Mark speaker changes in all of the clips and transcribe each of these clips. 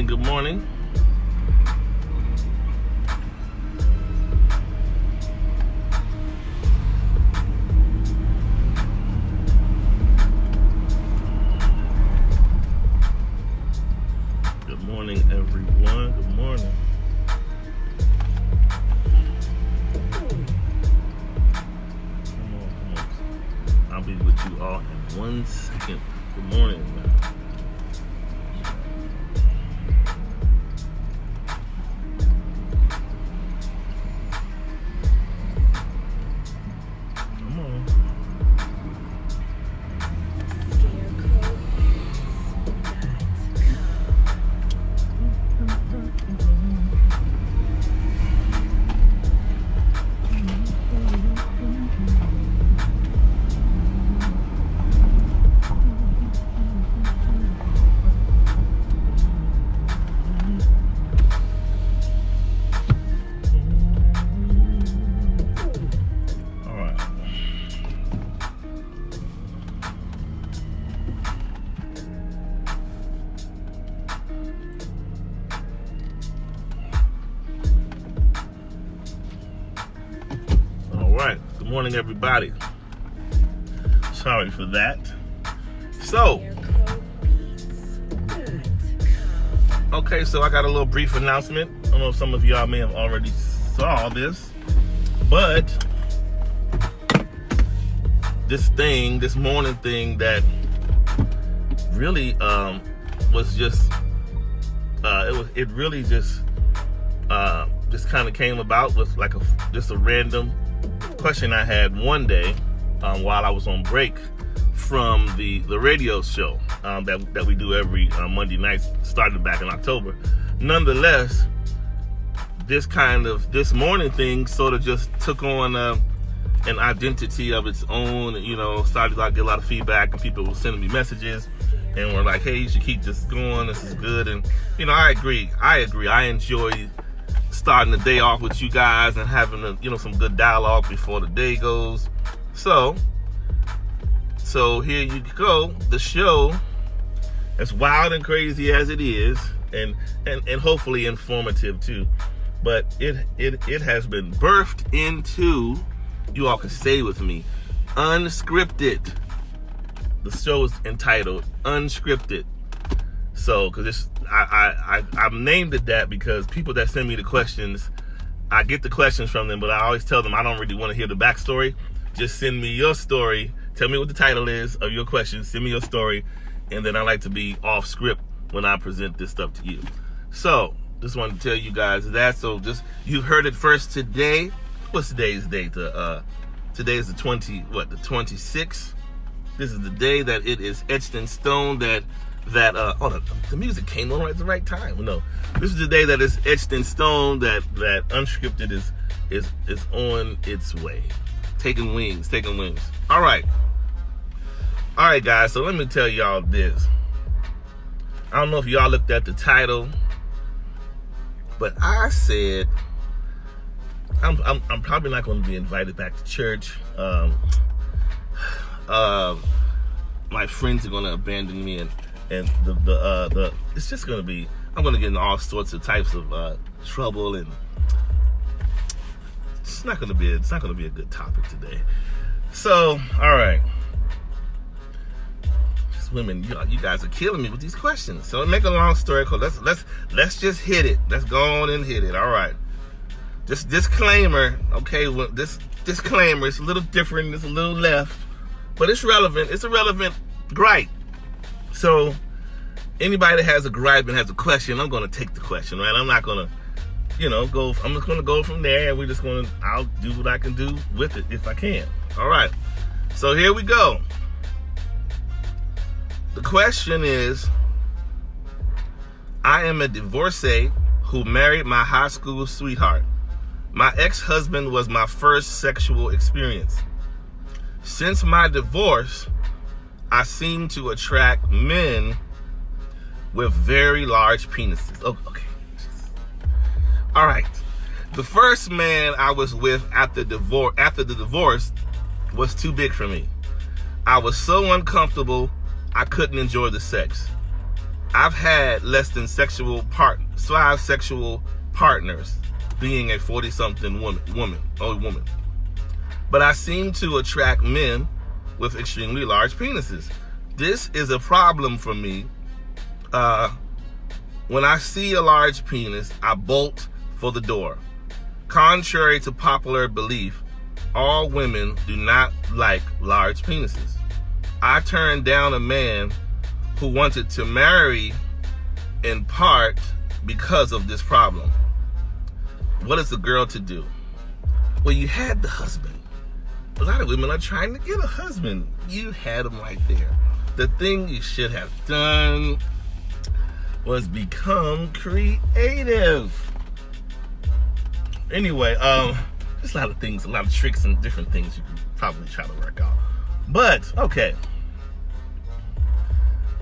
Speaker 1: morning, good morning. Good morning, everyone. Good morning. Come on. I'll be with you all in 1 second. Good morning. Good morning, everybody. Sorry for that. So, okay, so I got a little brief announcement. I don't know if some of y'all may have already saw this, but this morning thing that really was just it really just kind of came about with like just a random question I had one day while I was on break from the radio show that we do every Monday night, started back in October. Nonetheless, this morning thing sort of just took on an identity of its own. Started to get a lot of feedback, and people were sending me messages and were like, "Hey, you should keep this going. This is good." And I agree. I enjoy starting the day off with you guys and having some good dialogue before the day goes. So here you go. The show, as wild and crazy as it is, and hopefully informative too, but it has been birthed into, you all can say with me, Unscripted. The show is entitled Unscripted. So, because I've named it that because people that send me the questions, I get the questions from them, but I always tell them I don't really want to hear the backstory. Just send me your story. Tell me what the title is of your question. Send me your story, and then I like to be off script when I present this stuff to you. So, just wanted to tell you guys that. So, you heard it first today. What's today's date? Today is the 26th. This is the day that it is etched in stone that the music came on at the right time. No, this is the day that it's etched in stone that Unscripted is on its way, taking wings. All right, guys. So let me tell y'all this. I don't know if y'all looked at the title, but I said I'm probably not going to be invited back to church. My friends are going to abandon me, and the it's just going to be, I'm going to get in all sorts of types of trouble, and it's not going to be a good topic today. So, all right, these women, you guys are killing me with these questions. So, make a long story short, let's just hit it. Let's go on and hit it. All right, just disclaimer. Okay, well, this disclaimer is a little different. It's a little left, but it's relevant. It's a relevant gripe. So anybody that has a gripe and has a question, I'm going to take the question, right? I'm not going to, go. I'm just going to go from there, and I'll do what I can do with it if I can. All right. So here we go. The question is, I am a divorcee who married my high school sweetheart. My ex-husband was my first sexual experience. Since my divorce, I seem to attract men with very large penises. Okay. All right. The first man I was with after the divorce was too big for me. I was so uncomfortable, I couldn't enjoy the sex. I've had less than 5 sexual partners, being a 40-something woman. But I seem to attract men with extremely large penises. This is a problem for me. When I see a large penis, I bolt for the door. Contrary to popular belief, all women do not like large penises. I turned down a man who wanted to marry in part because of this problem. What is the girl to do? Well, you had the husband. A lot of women are trying to get a husband. You had him right there. The thing you should have done was become creative. Anyway, there's a lot of things, a lot of tricks and different things you can probably try to work out. But, okay.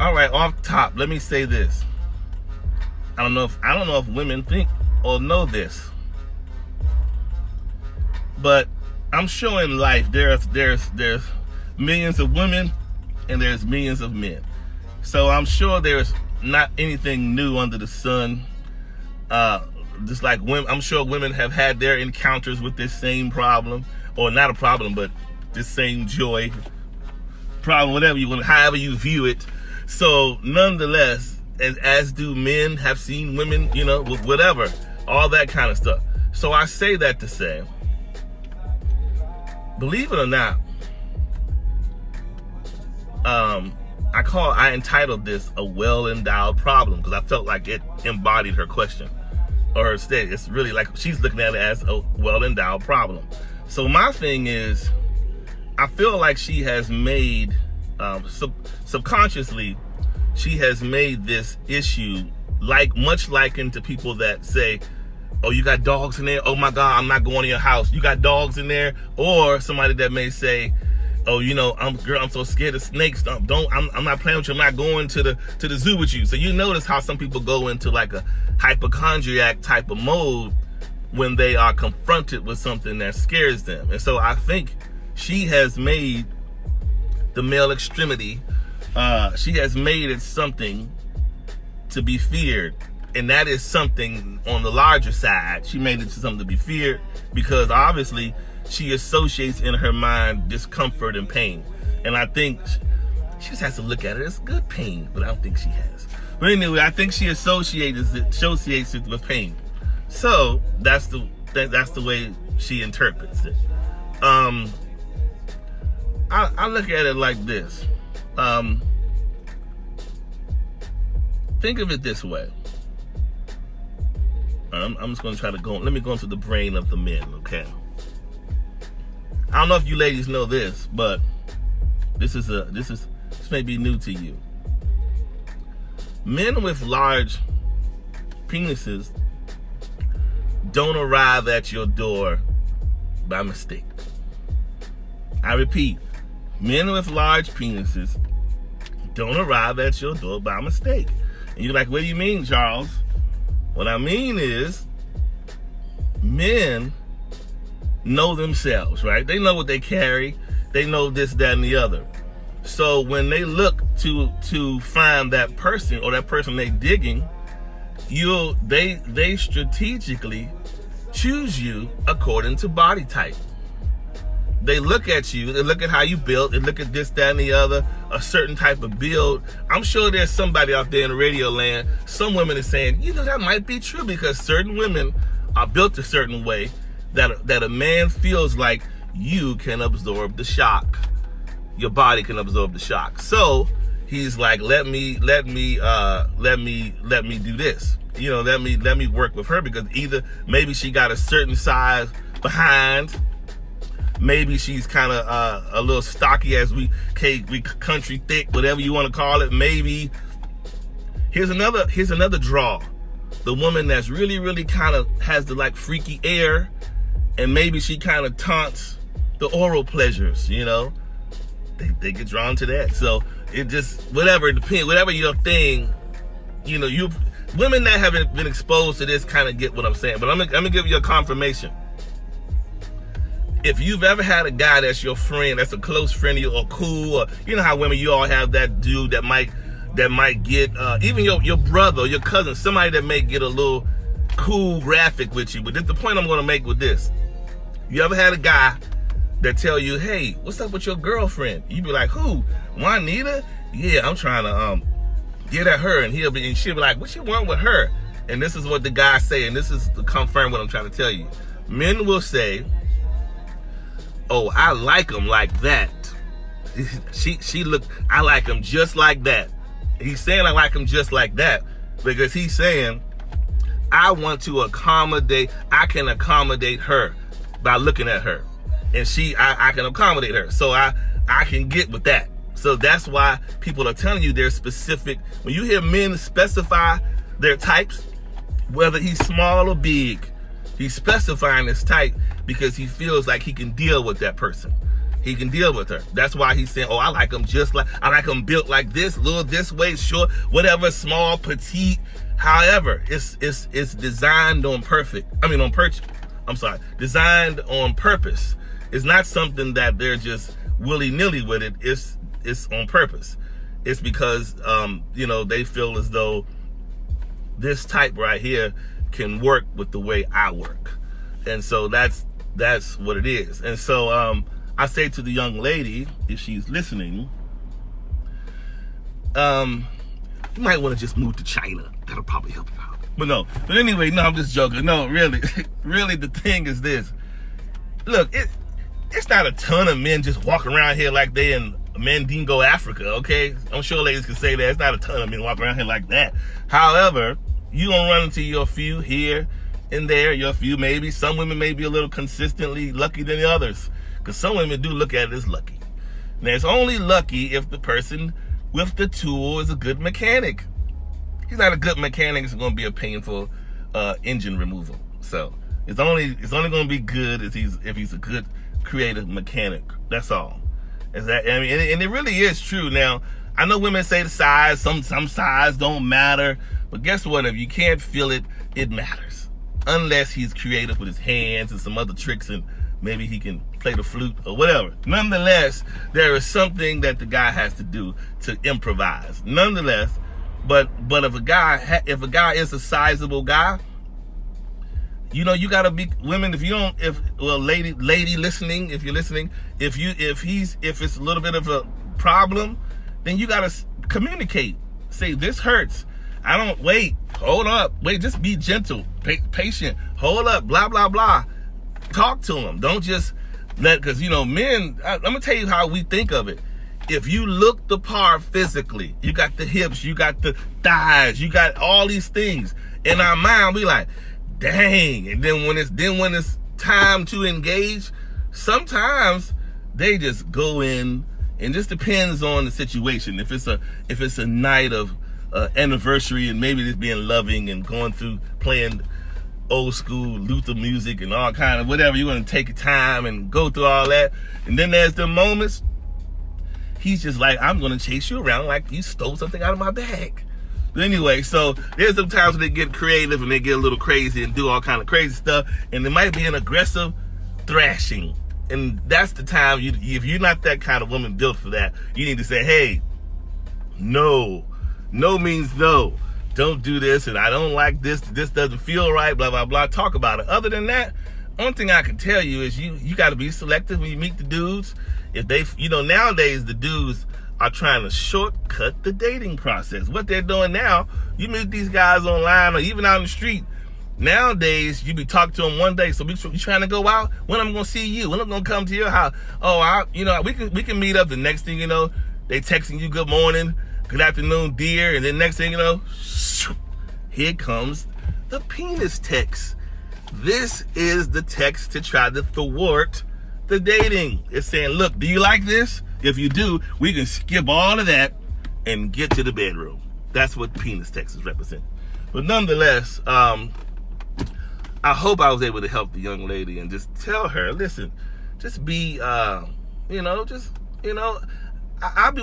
Speaker 1: All right, off top, let me say this. I don't know if women think or know this, but I'm sure in life there's millions of women and there's millions of men. So I'm sure there's not anything new under the sun. Just like women, I'm sure women have had their encounters with this same problem, or not a problem, but this same joy, problem, whatever you want, however you view it. So nonetheless, as do men have seen women, with whatever, all that kind of stuff. So I say that to say, believe it or not, I entitled this a well-endowed problem because I felt like it embodied her question or her state. It's really like she's looking at it as a well-endowed problem. So my thing is, I feel like she has made, subconsciously, she has made this issue much likened to people that say, oh, you got dogs in there? Oh my God, I'm not going to your house. You got dogs in there? Or somebody that may say, oh, I'm so scared of snakes. I'm not playing with you. I'm not going to the zoo with you. So you notice how some people go into like a hypochondriac type of mode when they are confronted with something that scares them. And so I think she has made the male extremity, she has made it something to be feared. And that is something on the larger side. She made it something to be feared because obviously she associates in her mind discomfort and pain. And I think she just has to look at it as good pain, but I don't think she has. But anyway, I think she associates it with pain. So that's the way she interprets it. I look at it like this. Think of it this way. I'm just going to try to let me go into the brain of the men, okay? I don't know if you ladies know this, but this may be new to you. Men with large penises don't arrive at your door by mistake. I repeat, men with large penises don't arrive at your door by mistake. And you're like, what do you mean, Charles? What I mean is, men know themselves, right? They know what they carry. They know this, that, and the other. So when they look to find that person or that person they digging, they strategically choose you according to body type. They look at you, they look at how you built, they look at this, that, and the other, a certain type of build. I'm sure there's somebody out there in radio land, some women are saying, that might be true because certain women are built a certain way that a man feels like you can absorb the shock. Your body can absorb the shock. So he's like, let me do this. Let me work with her because either maybe she got a certain size behind, maybe she's kind of a little stocky as we country thick, whatever you want to call it. Maybe here's another draw. The woman that's really, really kind of has the like freaky air, and maybe she kind of taunts the oral pleasures, they get drawn to that. So it just, whatever your thing, you women that haven't been exposed to this kind of get what I'm saying. But I'm gonna give you a confirmation. If you've ever had a guy that's your friend, that's a close friend of you, or cool, or how women, you all have that dude that that might get, even your brother or your cousin, somebody that may get a little cool graphic with you. But this, the point I'm going to make with this. You ever had a guy that tell you, hey, what's up with your girlfriend? You be like, who? Juanita? Yeah, I'm trying to get at her. And she'll be like, what you want with her? And this is what the guy say, and this is to confirm what I'm trying to tell you. Men will say, oh, I like him like that. I like him just like that. He's saying I like him just like that because he's saying I want to accommodate, I can accommodate her by looking at her. And I can accommodate her. So I can get with that. So that's why people are telling you they're specific. When you hear men specify their types, whether he's small or big, he's specifying his type because he feels like he can deal with that person. He can deal with her. That's why he's saying, oh, I like him I like him built like this, little this way, short, whatever, small, petite. However, it's designed on designed on purpose. It's not something that they're just willy-nilly with it. It's on purpose. It's because, they feel as though this type right here can work with the way I work. And so that's what it is. And so, I say to the young lady, if she's listening, you might want to just move to China. That'll probably help you out. But anyway, I'm just joking. No, really, really, the thing is this. Look, it's not a ton of men just walking around here like they in Mandingo, Africa, okay? I'm sure ladies can say that. It's not a ton of men walking around here like that. However, you're going to run into your few here and there, your few maybe. Some women may be a little consistently lucky than the others. Because some women do look at it as lucky. Now, it's only lucky if the person with the tool is a good mechanic. He's not a good mechanic, it's going to be a painful engine removal. So it's only going to be good if he's a good creative mechanic. That's all. And it really is true. Now, I know women say the size, some size don't matter, but guess what? If you can't feel it, it matters. Unless he's creative with his hands and some other tricks, and maybe he can play the flute or whatever. Nonetheless, there is something that the guy has to do to improvise. Nonetheless, but if a guy is a sizable guy, you gotta be women. Lady listening, if you're listening, if it's a little bit of a problem, then you gotta communicate. Say, this hurts. Hold up, just be gentle, patient. Hold up, blah, blah, blah. Talk to them. Don't just because men, I'm gonna tell you how we think of it. If you look the part physically, you got the hips, you got the thighs, you got all these things. In our mind, we like, dang. And then when it's time to engage, sometimes they just go in, and just depends on the situation. If it's a night of anniversary, and maybe just being loving and going through playing old school Luther music and all kind of whatever, you're going to take your time and go through all that. And then there's the moments he's just like, I'm going to chase you around like you stole something out of my bag. But anyway, so there's some times when they get creative and they get a little crazy and do all kind of crazy stuff, and it might be an aggressive thrashing. And that's the time, if you're not that kind of woman built for that, you need to say, hey, no means no. Don't do this, and I don't like this. This doesn't feel right, blah, blah, blah. Talk about it. Other than that, one thing I can tell you is you got to be selective when you meet the dudes. If they, nowadays the dudes are trying to shortcut the dating process. What they're doing now, you meet these guys online or even out in the street. Nowadays, you be talking to them one day. So you trying to go out? When I'm going to see you? When I'm going to come to your house? Oh, we can meet up. The next thing you know, they texting you good morning, good afternoon, dear. And then next thing you know, here comes the penis text. This is the text to try to thwart the dating. It's saying, look, do you like this? If you do, we can skip all of that and get to the bedroom. That's what penis text is representing. But nonetheless, I hope I was able to help the young lady and just tell her, listen, just be, I'll be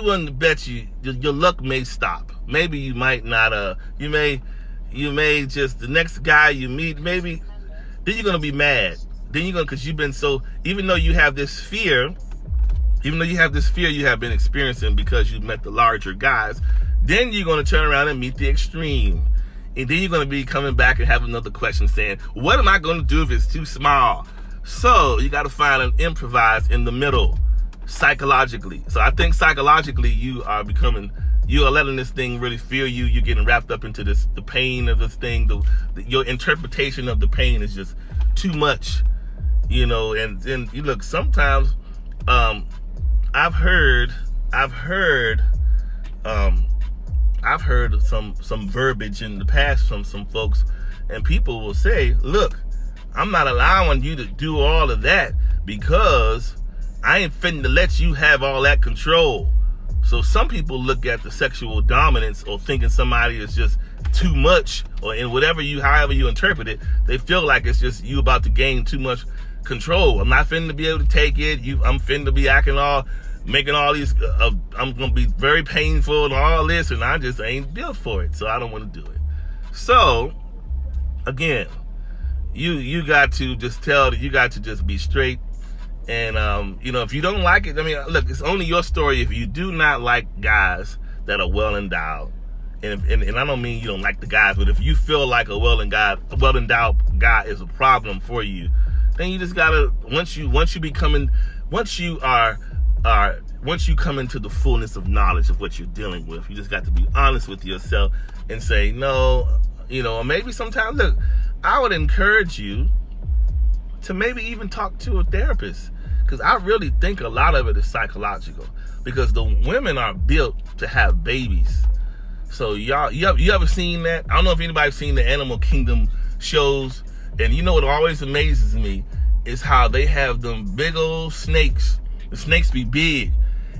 Speaker 1: willing to bet you your luck may stop. Maybe you might not, you may just, the next guy you meet, maybe, then you're going to be mad. Then you're going to, because you've been so, even though you have this fear even though you have this fear you have been experiencing because you met the larger guys, then you're going to turn around and meet the extreme. And then you're going to be coming back and have another question saying, what am I going to do if it's too small? So you got to find an improvise in the middle psychologically. So I think psychologically you are letting this thing really feel you. You're getting wrapped up into the pain of this thing. Your interpretation of the pain is just too much, you know. And then you look, sometimes I've heard some verbiage in the past from some folks, and people will say, look, I'm not allowing you to do all of that because I ain't finna let you have all that control. So some people look at the sexual dominance or thinking somebody is just too much, or in however you interpret it, they feel like it's just you about to gain too much control. I'm not finna be able to take it. I'm finna be making all these, I'm going to be very painful and all this, and I just ain't built for it, so I don't want to do it. So, again, you got to just be straight, and, you know, if you don't like it, I mean, look, it's only your story if you do not like guys that are well-endowed, and I don't mean you don't like the guys, but if you feel like a well-endowed guy is a problem for you, then you just gotta, once you come into the fullness of knowledge of what you're dealing with, you just got to be honest with yourself and say, no, you know, or maybe sometimes, look, I would encourage you to maybe even talk to a therapist, because I really think a lot of it is psychological, because the women are built to have babies. So y'all, you ever seen that? I don't know if anybody's seen the Animal Kingdom shows, and you know what always amazes me is how they have them big old snakes. The snakes be big,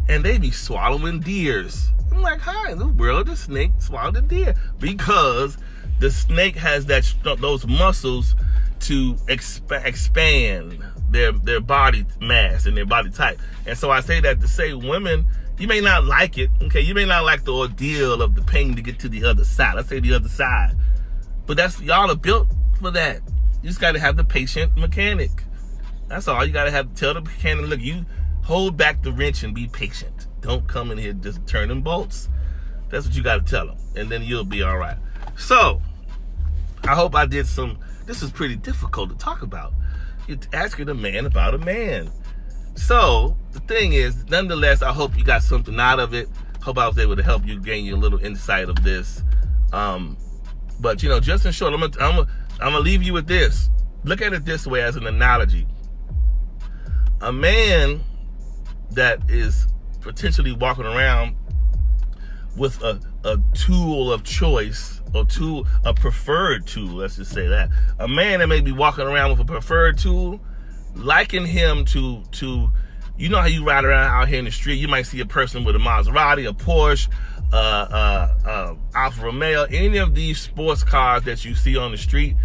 Speaker 1: and they be swallowing deers. I'm like, how in the world does snake swallow the deer? Because the snake has those muscles to expand their body mass and their body type. And so I say that to say, women, you may not like it, okay? You may not like the ordeal of the pain to get to the other side. I say the other side. But y'all are built for that. You just got to have the patient mechanic. That's all. You got to tell the mechanic, look, you hold back the wrench and be patient. Don't come in here just turning bolts. That's what you got to tell them. And then you'll be all right. So, I hope I did this is pretty difficult to talk about. You're asking a man about a man. So, the thing is, nonetheless, I hope you got something out of it. Hope I was able to help you gain you a little insight of this. But, you know, just in short, I'm gonna leave you with this. Look at it this way as an analogy. A man that is potentially walking around with a tool of choice, or a preferred tool, let's just say that. A man that may be walking around with a preferred tool, liken him to you know how you ride around out here in the street, you might see a person with a Maserati, a Porsche, Alfa Romeo, any of these sports cars that you see on the street.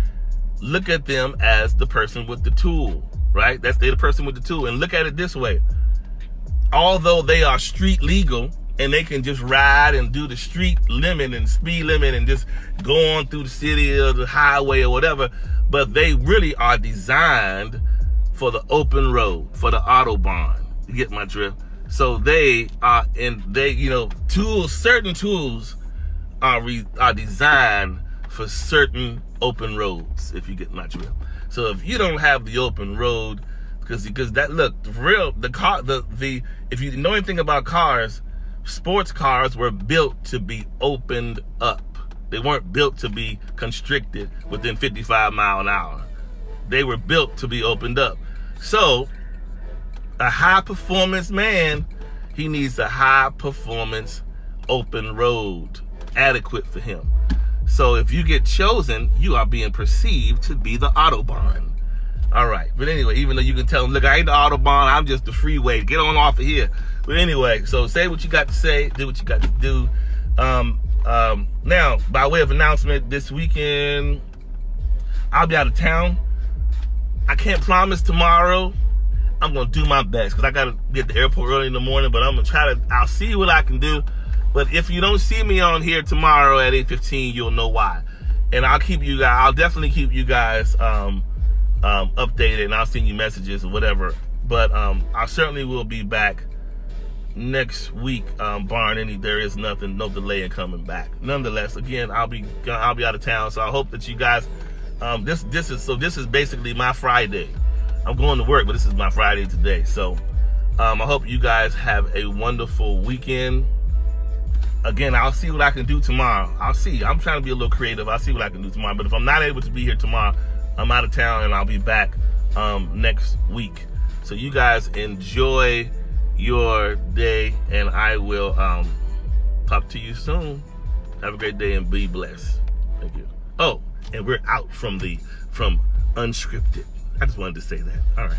Speaker 1: Look at them as the person with the tool, right? They're the person with the tool. And look at it this way. Although they are street legal and they can just ride and do the street limit and speed limit and just go on through the city or the highway or whatever, but they really are designed for the open road, for the Autobahn. You get my drift? So certain tools are designed for certain open roads, if you get my drift. So if you don't have the open road, because that, look, if you know anything about cars, sports cars were built to be opened up. They weren't built to be constricted within 55 miles an hour. They were built to be opened up. So a high performance man, he needs a high performance open road adequate for him. So if you get chosen, you are being perceived to be the Autobahn. All right. But anyway, even though you can tell them, look, I ain't the Autobahn, I'm just the freeway. Get on off of here. But anyway, so say what you got to say, do what you got to do. Now, by way of announcement, this weekend, I'll be out of town. I can't promise tomorrow. I'm going to do my best because I got to get to the airport early in the morning, but I'm going to I'll see what I can do. But if you don't see me on here tomorrow at 8:15, you'll know why. And I'll definitely keep you guys updated, and I'll send you messages or whatever. But I certainly will be back next week, barring any, there is no delay in coming back. Nonetheless, again, I'll be out of town, so I hope that you guys, this is basically my Friday. I'm going to work, but this is my Friday today. So I hope you guys have a wonderful weekend. Again, I'll see what I can do tomorrow. I'm trying to be a little creative. I'll see what I can do tomorrow. But if I'm not able to be here tomorrow, I'm out of town, and I'll be back next week. So you guys enjoy your day, and I will talk to you soon. Have a great day and be blessed. Thank you. Oh, and we're out from Unscripted. I just wanted to say that. All right.